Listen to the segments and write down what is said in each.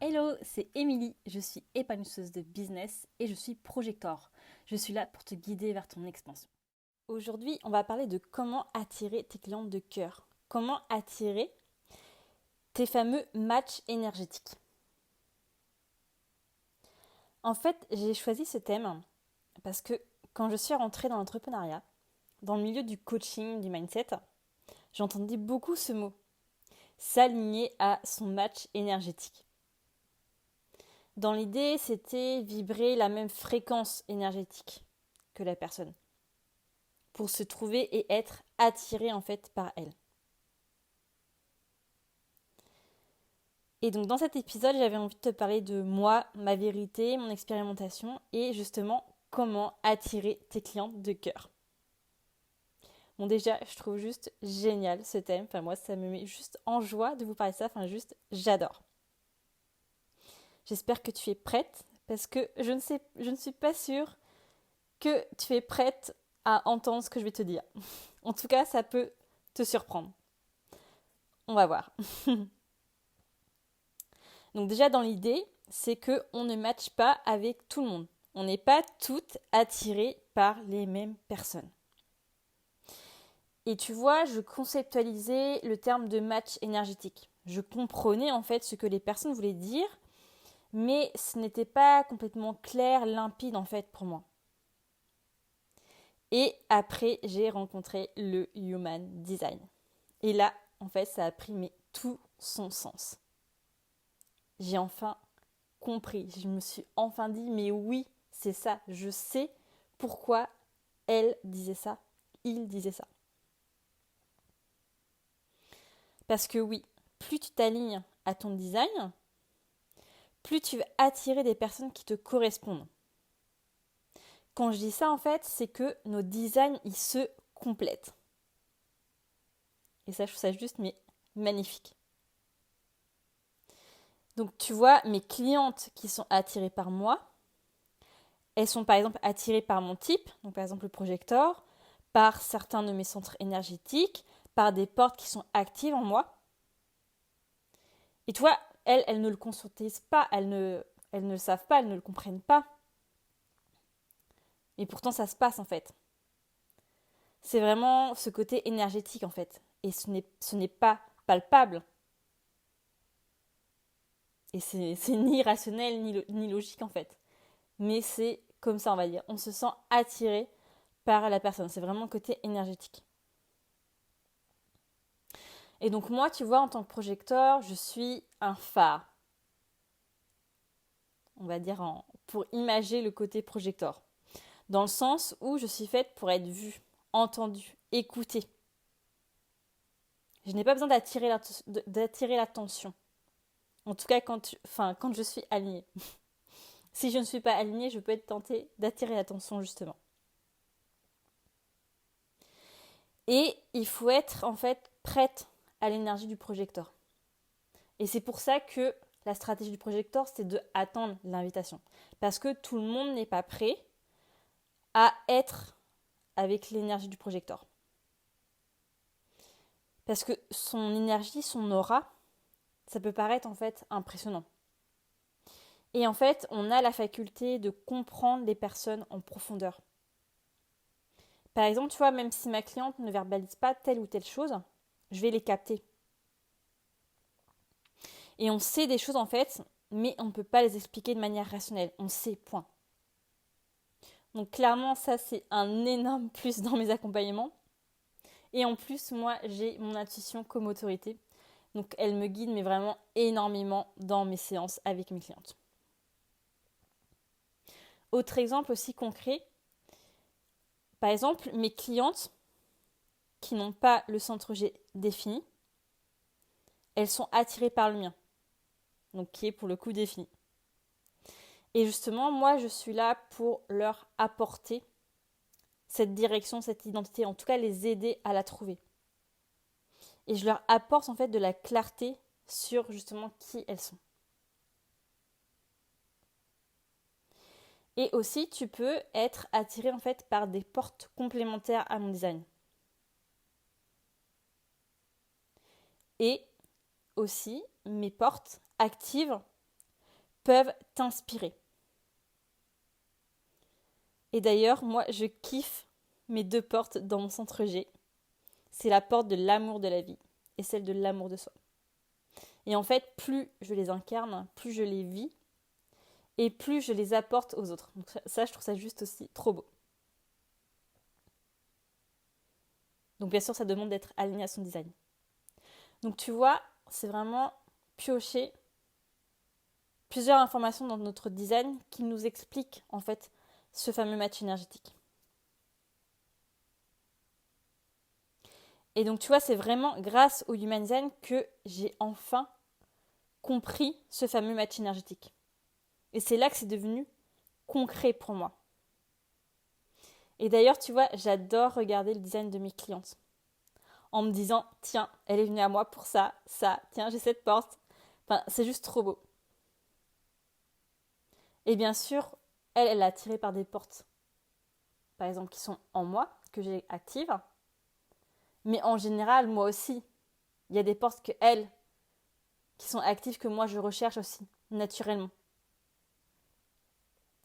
Hello, c'est Émilie, je suis épanouisseuse de business et je suis projector. Je suis là pour te guider vers ton expansion. Aujourd'hui, on va parler de comment attirer tes clientes de cœur. Comment attirer tes fameux matchs énergétiques. En fait, j'ai choisi ce thème parce que quand je suis rentrée dans l'entrepreneuriat, dans le milieu du coaching, du mindset, j'entendais beaucoup ce mot, s'aligner à son match énergétique. Dans l'idée, c'était vibrer la même fréquence énergétique que la personne pour se trouver et être attiré en fait par elle. Et donc dans cet épisode, j'avais envie de te parler de moi, ma vérité, mon expérimentation et justement comment attirer tes clientes de cœur. Bon déjà, je trouve juste génial ce thème. Enfin moi, ça me met juste en joie de vous parler de ça. Enfin juste, j'adore. J'espère que tu es prête parce que je ne suis pas sûre que tu es prête à entendre ce que je vais te dire. En tout cas, ça peut te surprendre. On va voir. Donc déjà dans l'idée, c'est qu'on ne matche pas avec tout le monde. On n'est pas toutes attirées par les mêmes personnes. Et tu vois, je conceptualisais le terme de match énergétique. Je comprenais en fait ce que les personnes voulaient dire, mais ce n'était pas complètement clair, limpide en fait pour moi. Et après, j'ai rencontré le Human Design. Et là, en fait, ça a pris tout son sens. J'ai enfin compris. Je me suis enfin dit, mais oui, c'est ça. Je sais pourquoi elle disait ça, il disait ça. Parce que oui, plus tu t'alignes à ton design, plus tu vas attirer des personnes qui te correspondent. Quand je dis ça, en fait, c'est que nos designs, ils se complètent. Et ça, je trouve ça juste magnifique. Donc, tu vois, mes clientes qui sont attirées par moi, elles sont par exemple attirées par mon type, donc par exemple le projecteur, par certains de mes centres énergétiques, par des portes qui sont actives en moi. Et tu vois, elles ne le conscientisent pas, elles ne le savent pas, elles ne le comprennent pas. Et pourtant, ça se passe en fait. C'est vraiment ce côté énergétique en fait. Et ce n'est pas palpable. Et c'est ni rationnel ni logique en fait. Mais c'est comme ça, on va dire. On se sent attiré par la personne. C'est vraiment le côté énergétique. Et donc moi, tu vois, en tant que projecteur, je suis un phare. On va dire pour imager le côté projecteur. Dans le sens où je suis faite pour être vue, entendue, écoutée. Je n'ai pas besoin d'attirer l'attention. En tout cas, quand je suis alignée. Si je ne suis pas alignée, je peux être tentée d'attirer l'attention, justement. Et il faut être, en fait, prête à l'énergie du projecteur. Et c'est pour ça que la stratégie du projecteur, c'est d'attendre l'invitation. Parce que tout le monde n'est pas prêt à être avec l'énergie du projecteur. Parce que son énergie, son aura, ça peut paraître en fait impressionnant. Et en fait, on a la faculté de comprendre les personnes en profondeur. Par exemple, tu vois, même si ma cliente ne verbalise pas telle ou telle chose, je vais les capter. Et on sait des choses en fait, mais on ne peut pas les expliquer de manière rationnelle. On sait, point. Donc clairement, ça c'est un énorme plus dans mes accompagnements. Et en plus, moi, j'ai mon intuition comme autorité. Donc elle me guide, mais vraiment énormément dans mes séances avec mes clientes. Autre exemple aussi concret, par exemple, mes clientes qui n'ont pas le centre G défini, elles sont attirées par le mien, donc qui est pour le coup défini. Et justement, moi, je suis là pour leur apporter cette direction, cette identité, en tout cas les aider à la trouver. Et je leur apporte en fait de la clarté sur justement qui elles sont. Et aussi, tu peux être attiré en fait par des portes complémentaires à mon design. Et aussi, mes portes activent peuvent t'inspirer. Et d'ailleurs, moi, je kiffe mes 2 portes dans mon centre G. C'est la porte de l'amour de la vie et celle de l'amour de soi. Et en fait, plus je les incarne, plus je les vis et plus je les apporte aux autres. Donc ça, je trouve ça juste aussi trop beau. Donc bien sûr, ça demande d'être aligné à son design. Donc tu vois, c'est vraiment piocher plusieurs informations dans notre design qui nous expliquent en fait ce fameux match énergétique. Et donc tu vois, c'est vraiment grâce au Human Design que j'ai enfin compris ce fameux match énergétique. Et c'est là que c'est devenu concret pour moi. Et d'ailleurs, tu vois, j'adore regarder le design de mes clientes en me disant, tiens, elle est venue à moi pour ça, tiens, j'ai cette porte. Enfin, c'est juste trop beau. Et bien sûr, elle est attirée par des portes, par exemple, qui sont en moi, que j'ai actives. Mais en général, moi aussi, il y a des portes que elle, qui sont actives, que moi je recherche aussi, naturellement.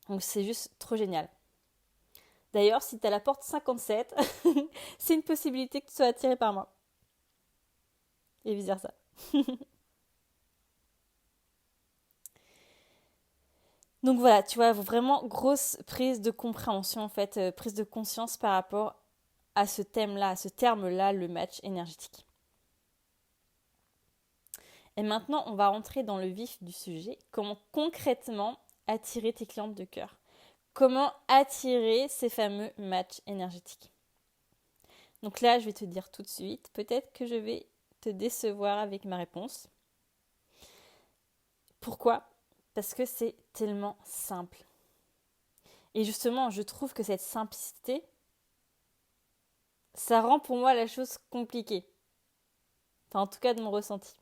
Donc c'est juste trop génial. D'ailleurs, si tu as la porte 57, c'est une possibilité que tu sois attiré par moi. Et vice versa. Donc voilà, tu vois, vraiment grosse prise de compréhension, en fait, prise de conscience par rapport à ce thème-là, à ce terme-là, le match énergétique. Et maintenant, on va rentrer dans le vif du sujet. Comment concrètement attirer tes clientes de cœur? Comment attirer ces fameux matchs énergétiques? Donc là, je vais te dire tout de suite, peut-être que je vais te décevoir avec ma réponse. Pourquoi? Parce que c'est tellement simple. Et justement, je trouve que cette simplicité, ça rend pour moi la chose compliquée. Enfin, en tout cas de mon ressenti.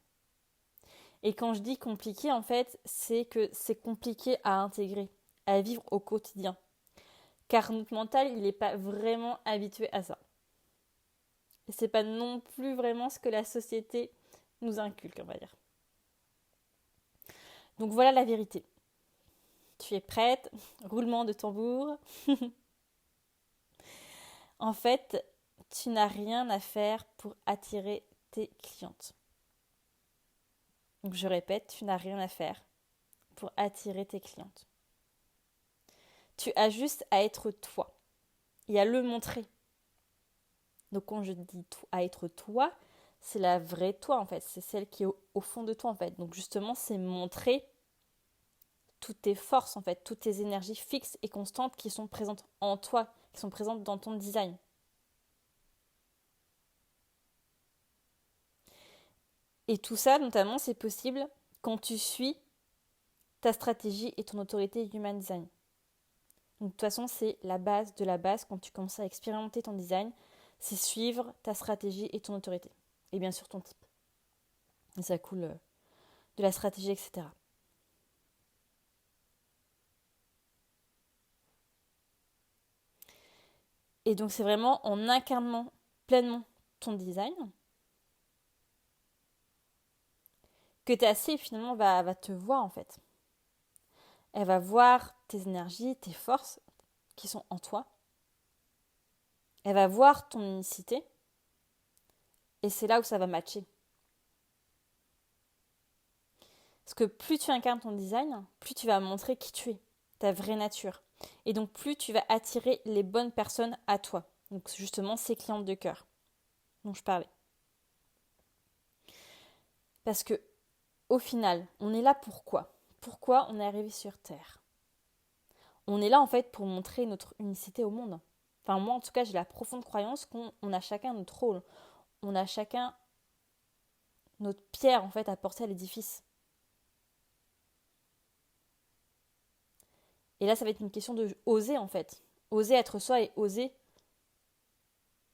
Et quand je dis compliqué, en fait, c'est que c'est compliqué à intégrer, à vivre au quotidien. Car notre mental, il n'est pas vraiment habitué à ça. Et c'est pas non plus vraiment ce que la société nous inculque, on va dire. Donc voilà la vérité. Tu es prête? Roulement de tambour. En fait, tu n'as rien à faire pour attirer tes clientes. Donc je répète, tu n'as rien à faire pour attirer tes clientes. Tu as juste à être toi et à le montrer. Donc quand je dis à être toi, c'est la vraie toi en fait, c'est celle qui est au fond de toi en fait. Donc justement, c'est montrer toutes tes forces en fait, toutes tes énergies fixes et constantes qui sont présentes en toi, qui sont présentes dans ton design. Et tout ça, notamment, c'est possible quand tu suis ta stratégie et ton autorité Human Design. Donc de toute façon, c'est la base de la base quand tu commences à expérimenter ton design, c'est suivre ta stratégie et ton autorité. Et bien sûr ton type. Et ça coule de la stratégie, etc. Et donc c'est vraiment en incarnant pleinement ton design que ta cible finalement va te voir en fait. Elle va voir tes énergies, tes forces qui sont en toi. Elle va voir ton unicité. Et c'est là où ça va matcher. Parce que plus tu incarnes ton design, plus tu vas montrer qui tu es, ta vraie nature. Et donc plus tu vas attirer les bonnes personnes à toi. Donc justement ces clientes de cœur dont je parlais. Parce que au final, on est là pourquoi? Pourquoi on est arrivé sur Terre? On est là en fait pour montrer notre unicité au monde. Enfin moi en tout cas j'ai la profonde croyance qu'on a chacun notre rôle. On a chacun notre pierre en fait à porter à l'édifice. Et là ça va être une question de oser en fait. Oser être soi et oser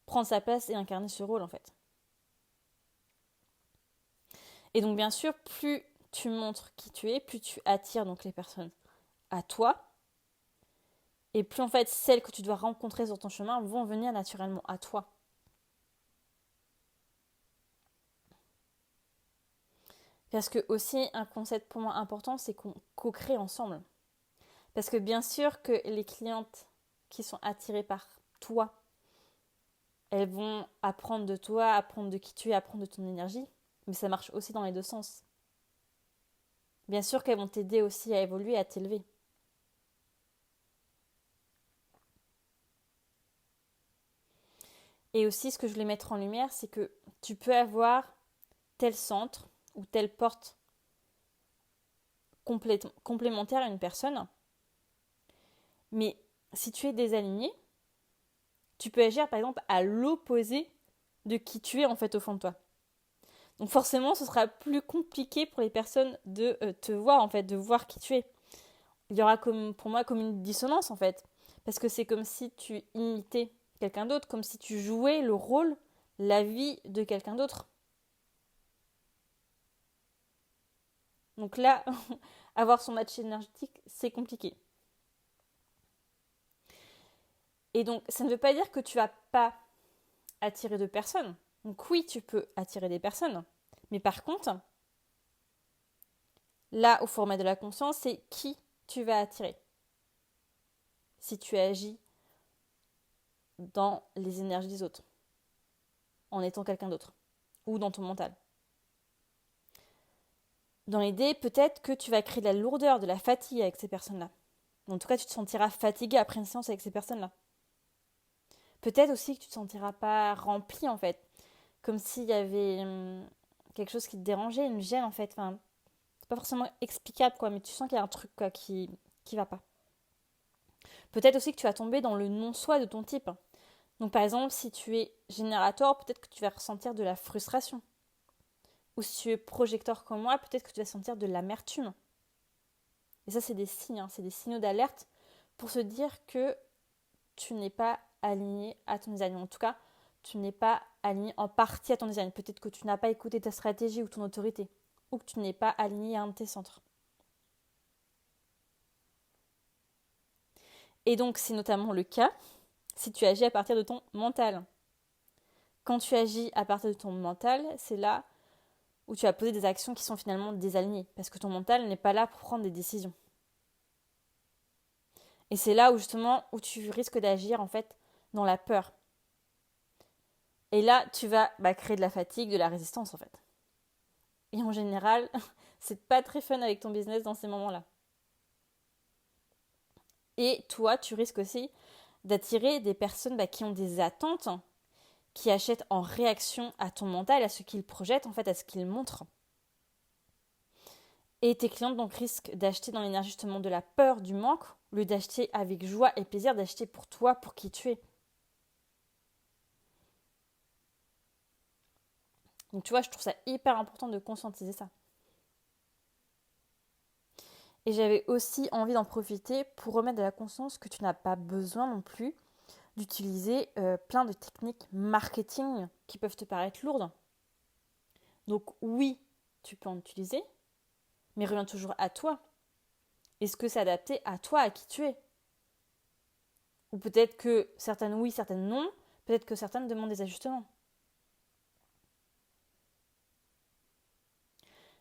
prendre sa place et incarner ce rôle en fait. Et donc bien sûr, plus tu montres qui tu es, plus tu attires donc les personnes à toi. Et plus en fait celles que tu dois rencontrer sur ton chemin vont venir naturellement à toi. Parce que aussi, un concept pour moi important, c'est qu'on co-crée ensemble. Parce que bien sûr que les clientes qui sont attirées par toi, elles vont apprendre de toi, apprendre de qui tu es, apprendre de ton énergie. Mais ça marche aussi dans les deux sens. Bien sûr qu'elles vont t'aider aussi à évoluer, à t'élever. Et aussi, ce que je voulais mettre en lumière, c'est que tu peux avoir tel centre ou telle porte complémentaire à une personne, mais si tu es désaligné, tu peux agir par exemple à l'opposé de qui tu es en fait au fond de toi. Donc forcément, ce sera plus compliqué pour les personnes de te voir en fait, de voir qui tu es. Il y aura pour moi comme une dissonance en fait, parce que c'est comme si tu imitais quelqu'un d'autre, comme si tu jouais le rôle, la vie de quelqu'un d'autre. Donc là, avoir son match énergétique, c'est compliqué. Et donc, ça ne veut pas dire que tu vas pas attirer de personnes. Donc oui, tu peux attirer des personnes. Mais par contre, là, au format de la conscience, c'est qui tu vas attirer. Si tu agis dans les énergies des autres, en étant quelqu'un d'autre, ou dans ton mental. Dans l'idée, peut-être que tu vas créer de la lourdeur, de la fatigue avec ces personnes-là. En tout cas, tu te sentiras fatigué après une séance avec ces personnes-là. Peut-être aussi que tu ne te sentiras pas rempli en fait, comme s'il y avait quelque chose qui te dérangeait, une gêne en fait. Enfin, c'est pas forcément explicable quoi, mais tu sens qu'il y a un truc quoi qui va pas. Peut-être aussi que tu vas tomber dans le non-soi de ton type. Donc par exemple, si tu es générateur, peut-être que tu vas ressentir de la frustration. Ou si tu es projecteur comme moi, peut-être que tu vas sentir de l'amertume. Et ça, c'est des signes, hein, c'est des signaux d'alerte pour se dire que tu n'es pas aligné à ton design. En tout cas, tu n'es pas aligné en partie à ton design. Peut-être que tu n'as pas écouté ta stratégie ou ton autorité. Ou que tu n'es pas aligné à un de tes centres. Et donc, c'est notamment le cas si tu agis à partir de ton mental. Quand tu agis à partir de ton mental, c'est là où tu vas poser des actions qui sont finalement désalignées. Parce que ton mental n'est pas là pour prendre des décisions. Et c'est là où justement où tu risques d'agir en fait dans la peur. Et là, tu vas créer de la fatigue, de la résistance en fait. Et en général, c'est pas très fun avec ton business dans ces moments-là. Et toi, tu risques aussi d'attirer des personnes qui ont des attentes, qui achètent en réaction à ton mental, à ce qu'ils projettent, en fait, à ce qu'ils montrent. Et tes clientes donc risquent d'acheter dans l'énergie justement de la peur, du manque, au lieu d'acheter avec joie et plaisir, d'acheter pour toi, pour qui tu es. Donc tu vois, je trouve ça hyper important de conscientiser ça. Et j'avais aussi envie d'en profiter pour remettre de la conscience que tu n'as pas besoin non plus d'utiliser plein de techniques marketing qui peuvent te paraître lourdes. Donc oui, tu peux en utiliser, mais revient toujours à toi. Est-ce que c'est adapté à toi, à qui tu es? Ou peut-être que certaines oui, certaines non, peut-être que certaines demandent des ajustements.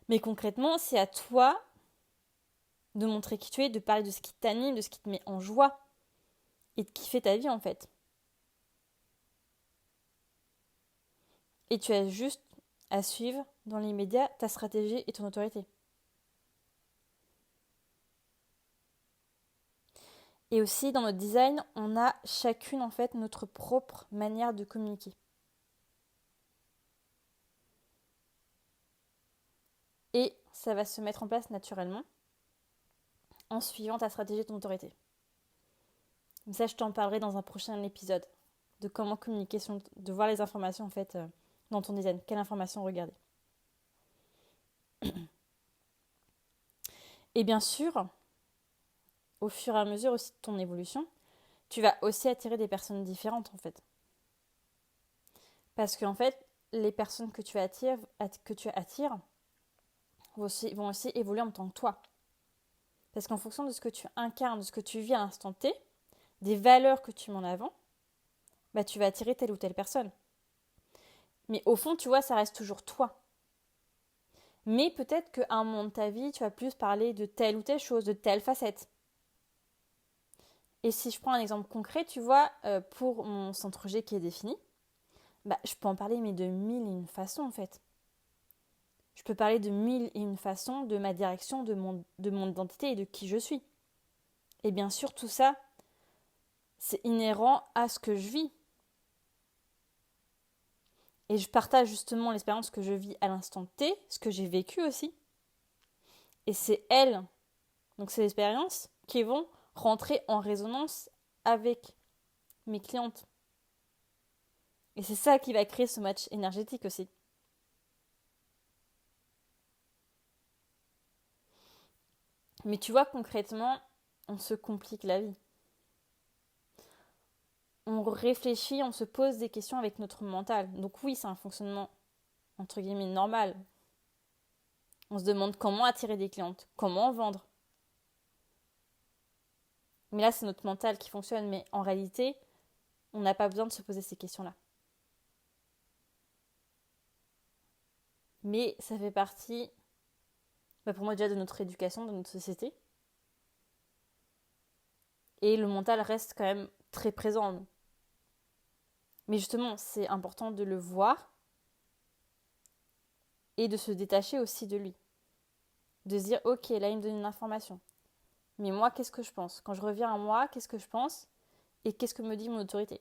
Mais concrètement, c'est à toi de montrer qui tu es, de parler de ce qui t'anime, de ce qui te met en joie et de kiffer ta vie en fait. Et tu as juste à suivre dans l'immédiat ta stratégie et ton autorité. Et aussi dans notre design, on a chacune en fait notre propre manière de communiquer. Et ça va se mettre en place naturellement en suivant ta stratégie et ton autorité. Mais ça, je t'en parlerai dans un prochain épisode de comment communiquer, de voir les informations en fait dans ton design. Quelle information regarder. Et bien sûr, au fur et à mesure aussi de ton évolution, tu vas aussi attirer des personnes différentes en fait. Parce qu'en fait, les personnes que tu attires vont aussi évoluer en tant que toi. Parce qu'en fonction de ce que tu incarnes, de ce que tu vis à l'instant T, des valeurs que tu mets en avant, tu vas attirer telle ou telle personne. Mais au fond, tu vois, ça reste toujours toi. Mais peut-être qu'à un moment de ta vie, tu vas plus parler de telle ou telle chose, de telle facette. Et si je prends un exemple concret, tu vois, pour mon centre G qui est défini, je peux en parler mais de mille et une façons en fait. Je peux parler de mille et une façons de ma direction, de mon identité et de qui je suis. Et bien sûr, tout ça, c'est inhérent à ce que je vis. Et je partage justement l'expérience que je vis à l'instant T, ce que j'ai vécu aussi. Et c'est elles, donc ces expériences, qui vont rentrer en résonance avec mes clientes. Et c'est ça qui va créer ce match énergétique aussi. Mais tu vois, concrètement, on se complique la vie. On réfléchit, on se pose des questions avec notre mental. Donc oui, c'est un fonctionnement, entre guillemets, normal. On se demande comment attirer des clientes, comment vendre. Mais là, c'est notre mental qui fonctionne. Mais en réalité, on n'a pas besoin de se poser ces questions-là. Mais ça fait partie, pour moi déjà, de notre éducation, de notre société. Et le mental reste quand même très présent en nous. Mais justement, c'est important de le voir et de se détacher aussi de lui. De se dire, ok, là, il me donne une information. Mais moi, qu'est-ce que je pense? Quand je reviens à moi, qu'est-ce que je pense? Et qu'est-ce que me dit mon autorité?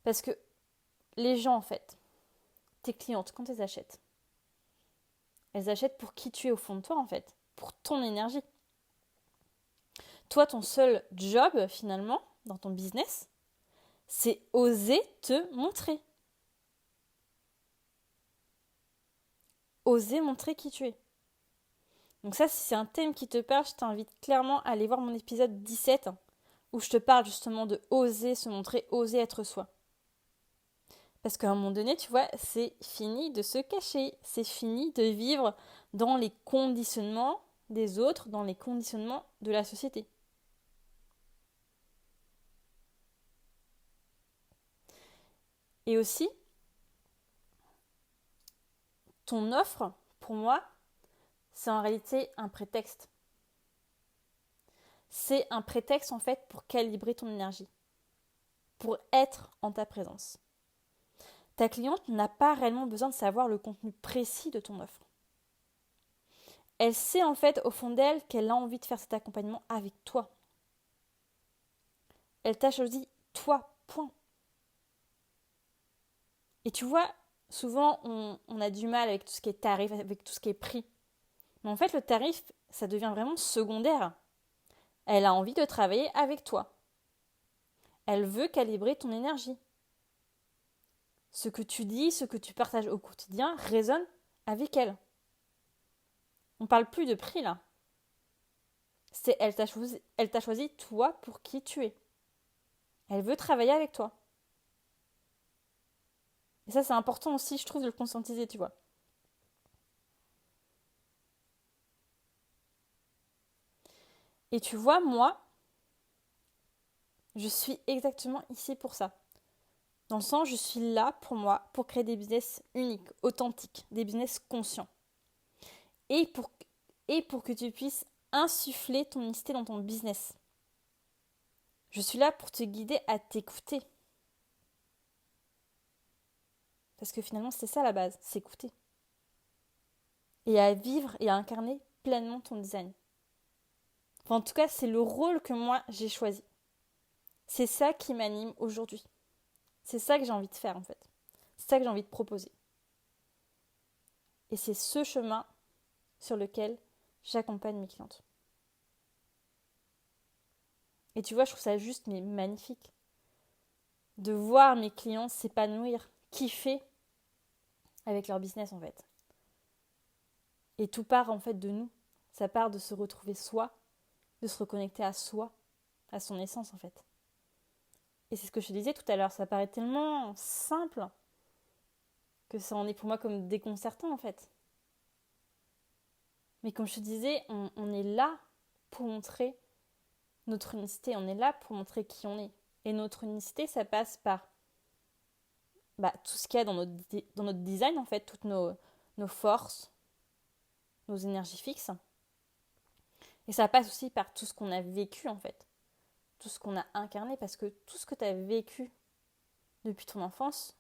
Parce que les gens, en fait, tes clientes, quand elles achètent pour qui tu es au fond de toi, en fait, pour ton énergie. Toi, ton seul job, finalement, dans ton business, c'est oser te montrer. Oser montrer qui tu es. Donc ça, si c'est un thème qui te parle, je t'invite clairement à aller voir mon épisode 17, où je te parle justement de oser se montrer, oser être soi. Parce qu'à un moment donné, tu vois, c'est fini de se cacher, c'est fini de vivre dans les conditionnements des autres, dans les conditionnements de la société. Et aussi, ton offre, pour moi, c'est en réalité un prétexte. C'est un prétexte en fait pour calibrer ton énergie, pour être en ta présence. Ta cliente n'a pas réellement besoin de savoir le contenu précis de ton offre. Elle sait en fait au fond d'elle qu'elle a envie de faire cet accompagnement avec toi. Elle t'a choisi toi, point. Et tu vois, souvent on a du mal avec tout ce qui est tarif, avec tout ce qui est prix. Mais en fait, le tarif, ça devient vraiment secondaire. Elle a envie de travailler avec toi. Elle veut calibrer ton énergie. Ce que tu dis, ce que tu partages au quotidien résonne avec elle. On ne parle plus de prix là. C'est elle t'a choisi toi pour qui tu es. Elle veut travailler avec toi. Et ça, c'est important aussi, je trouve, de le conscientiser, tu vois. Et tu vois, moi, je suis exactement ici pour ça. Dans le sens, je suis là pour moi, pour créer des business uniques, authentiques, des business conscients. Et pour que tu puisses insuffler ton unicité dans ton business. Je suis là pour te guider à t'écouter. Parce que finalement, c'est ça la base, s'écouter. Et à vivre et à incarner pleinement ton design. Enfin, en tout cas, c'est le rôle que moi, j'ai choisi. C'est ça qui m'anime aujourd'hui. C'est ça que j'ai envie de faire en fait. C'est ça que j'ai envie de proposer. Et c'est ce chemin sur lequel j'accompagne mes clientes. Et tu vois, je trouve ça juste mais magnifique de voir mes clients s'épanouir, kiffer avec leur business en fait. Et tout part en fait de nous. Ça part de se retrouver soi, de se reconnecter à soi, à son essence en fait. Et c'est ce que je te disais tout à l'heure, ça paraît tellement simple que ça en est pour moi comme déconcertant en fait. Mais comme je te disais, on est là pour montrer notre unicité, on est là pour montrer qui on est. Et notre unicité, ça passe par tout ce qu'il y a dans notre design, en fait, toutes nos forces, nos énergies fixes. Et ça passe aussi par tout ce qu'on a vécu, en fait. Tout ce qu'on a incarné, parce que tout ce que tu as vécu depuis ton enfance,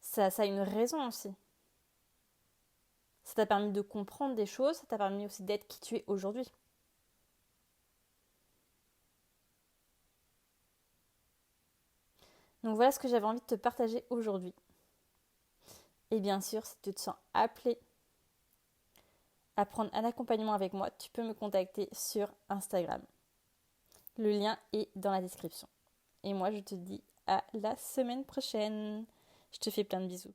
ça a une raison aussi. Ça t'a permis de comprendre des choses, ça t'a permis aussi d'être qui tu es aujourd'hui. Donc voilà ce que j'avais envie de te partager aujourd'hui. Et bien sûr, si tu te sens appelé à prendre un accompagnement avec moi, tu peux me contacter sur Instagram. Le lien est dans la description. Et moi, je te dis à la semaine prochaine. Je te fais plein de bisous.